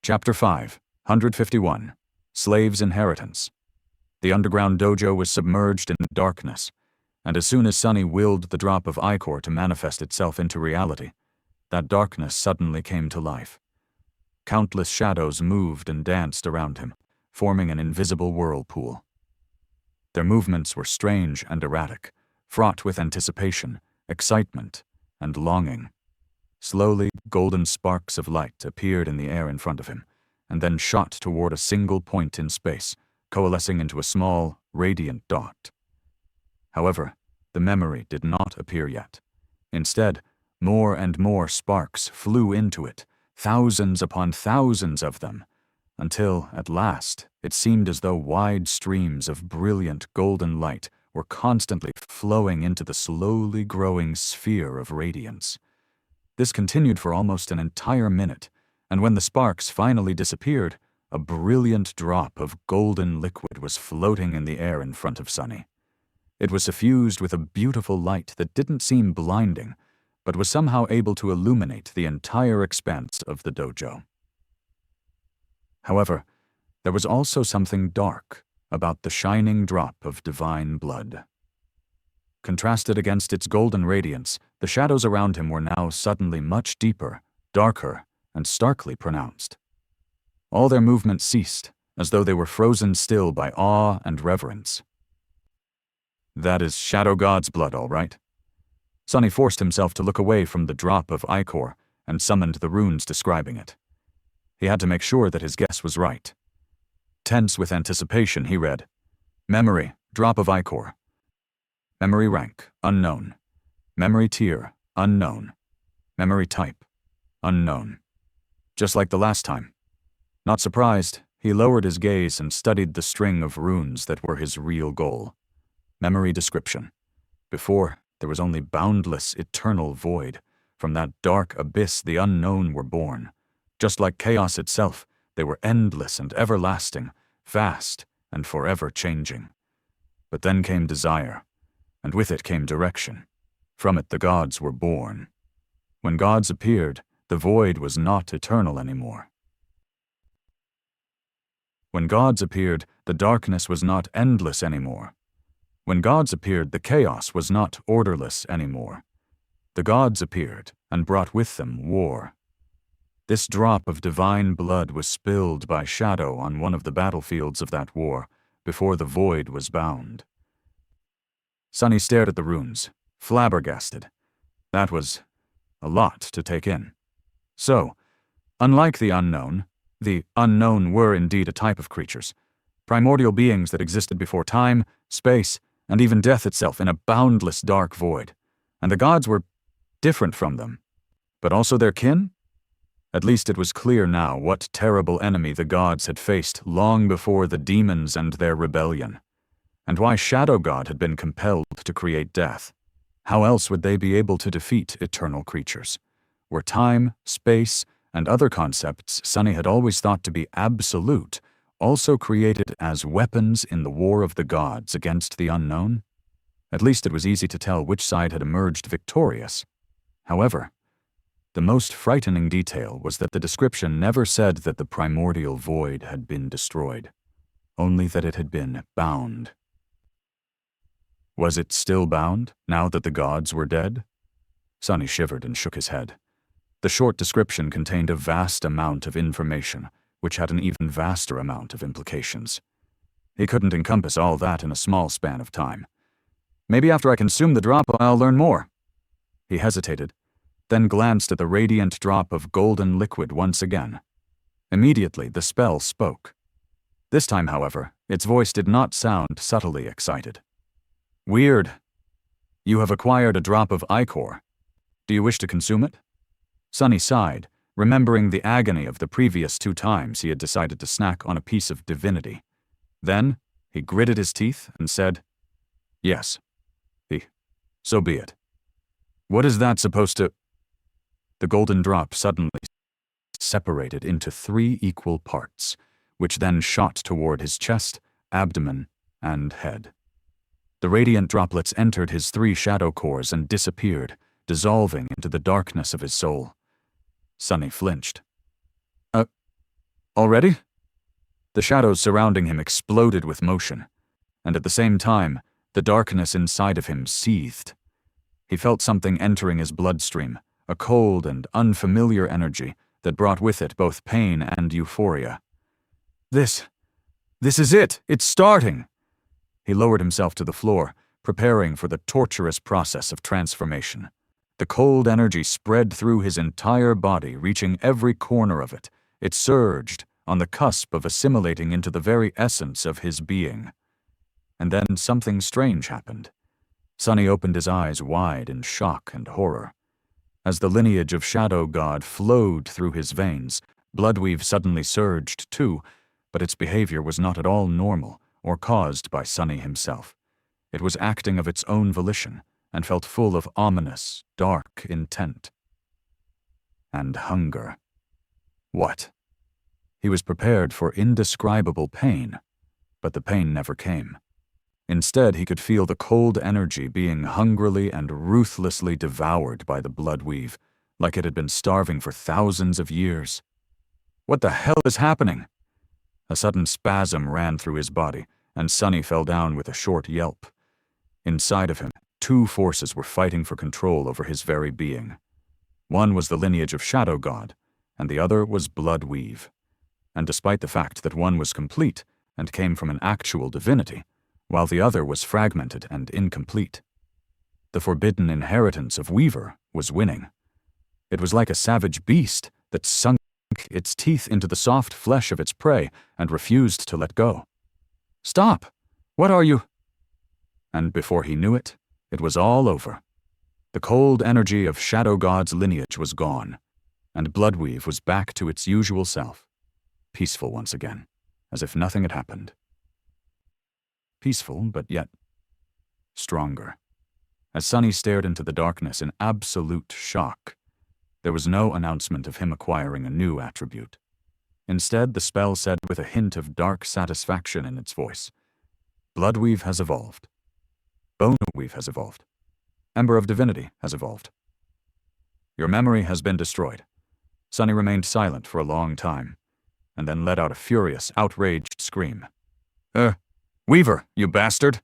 Chapter 5, 151. Slave's Inheritance. The underground dojo was submerged in darkness, and as soon as Sunny willed the drop of ichor to manifest itself into reality, that darkness suddenly came to life. Countless shadows moved and danced around him, forming an invisible whirlpool. Their movements were strange and erratic, fraught with anticipation, excitement, and longing. Slowly, golden sparks of light appeared in the air in front of him, and then shot toward a single point in space, coalescing into a small, radiant dot. However, the memory did not appear yet. Instead, more and more sparks flew into it, thousands upon thousands of them, until, at last, it seemed as though wide streams of brilliant golden light were constantly flowing into the slowly growing sphere of radiance. This continued for almost an entire minute, and when the sparks finally disappeared, a brilliant drop of golden liquid was floating in the air in front of Sunny. It was suffused with a beautiful light that didn't seem blinding, but was somehow able to illuminate the entire expanse of the dojo. However, there was also something dark about the shining drop of divine blood. Contrasted against its golden radiance, the shadows around him were now suddenly much deeper, darker, and starkly pronounced. All their movement ceased, as though they were frozen still by awe and reverence. That is Shadow God's blood, all right. Sunny forced himself to look away from the drop of ichor and summoned the runes describing it. He had to make sure that his guess was right. Tense with anticipation, he read, Memory, drop of ichor. Memory rank, unknown. Memory tier, unknown. Memory type, unknown. Just like the last time. Not surprised, he lowered his gaze and studied the string of runes that were his real goal. Memory description. Before, there was only boundless, eternal void. From that dark abyss the unknown were born. Just like chaos itself, they were endless and everlasting, vast and forever changing. But then came desire, and with it came direction. From it the gods were born. When gods appeared, the void was not eternal anymore. When gods appeared, the darkness was not endless anymore. When gods appeared, the chaos was not orderless anymore. The gods appeared and brought with them war. This drop of divine blood was spilled by Shadow on one of the battlefields of that war, before the void was bound. Sunny stared at the runes, flabbergasted. That was a lot to take in. So, unlike the unknown were indeed a type of creatures, primordial beings that existed before time, space, and even death itself in a boundless dark void, and the gods were different from them, but also their kin? At least it was clear now what terrible enemy the gods had faced long before the demons and their rebellion, and why Shadow God had been compelled to create death. How else would they be able to defeat eternal creatures? Were time, space, and other concepts Sunny had always thought to be absolute also created as weapons in the war of the gods against the unknown? At least it was easy to tell which side had emerged victorious. However, the most frightening detail was that the description never said that the primordial void had been destroyed, only that it had been bound. Was it still bound, now that the gods were dead? Sunny shivered and shook his head. The short description contained a vast amount of information, which had an even vaster amount of implications. He couldn't encompass all that in a small span of time. Maybe after I consume the drop, I'll learn more. He hesitated, then glanced at the radiant drop of golden liquid once again. Immediately, the spell spoke. This time, however, its voice did not sound subtly excited. Weird. You have acquired a drop of ichor. Do you wish to consume it? Sunny sighed, remembering the agony of the previous 2 times he had decided to snack on a piece of divinity. Then, he gritted his teeth and said, Yes. So be it. What is that supposed to... The golden drop suddenly separated into 3 equal parts, which then shot toward his chest, abdomen, and head. The radiant droplets entered his 3 shadow cores and disappeared, dissolving into the darkness of his soul. Sunny flinched. Already? The shadows surrounding him exploded with motion, and at the same time, the darkness inside of him seethed. He felt something entering his bloodstream, a cold and unfamiliar energy that brought with it both pain and euphoria. This is it! It's starting! He lowered himself to the floor, preparing for the torturous process of transformation. The cold energy spread through his entire body, reaching every corner of it. It surged, on the cusp of assimilating into the very essence of his being. And then something strange happened. Sunny opened his eyes wide in shock and horror. As the lineage of Shadow God flowed through his veins, Bloodweave suddenly surged too, but its behavior was not at all normal or caused by Sunny himself. It was acting of its own volition and felt full of ominous, dark intent. And hunger. What? He was prepared for indescribable pain, but the pain never came. Instead, he could feel the cold energy being hungrily and ruthlessly devoured by the Bloodweave, like it had been starving for thousands of years. What the hell is happening? A sudden spasm ran through his body, and Sunny fell down with a short yelp. Inside of him, two forces were fighting for control over his very being. One was the lineage of Shadow God, and the other was Bloodweave. And despite the fact that one was complete and came from an actual divinity, while the other was fragmented and incomplete, the forbidden inheritance of Weaver was winning. It was like a savage beast that sunk its teeth into the soft flesh of its prey and refused to let go. "Stop! What are you?" And before he knew it, it was all over. The cold energy of Shadow God's lineage was gone, and Bloodweave was back to its usual self. Peaceful once again, as if nothing had happened. Peaceful, but yet stronger. As Sunny stared into the darkness in absolute shock, there was no announcement of him acquiring a new attribute. Instead, the spell said with a hint of dark satisfaction in its voice, "Bloodweave has evolved. Boneweave has evolved. Ember of Divinity has evolved. Your memory has been destroyed." Sunny remained silent for a long time, and then let out a furious, outraged scream. Weaver, you bastard!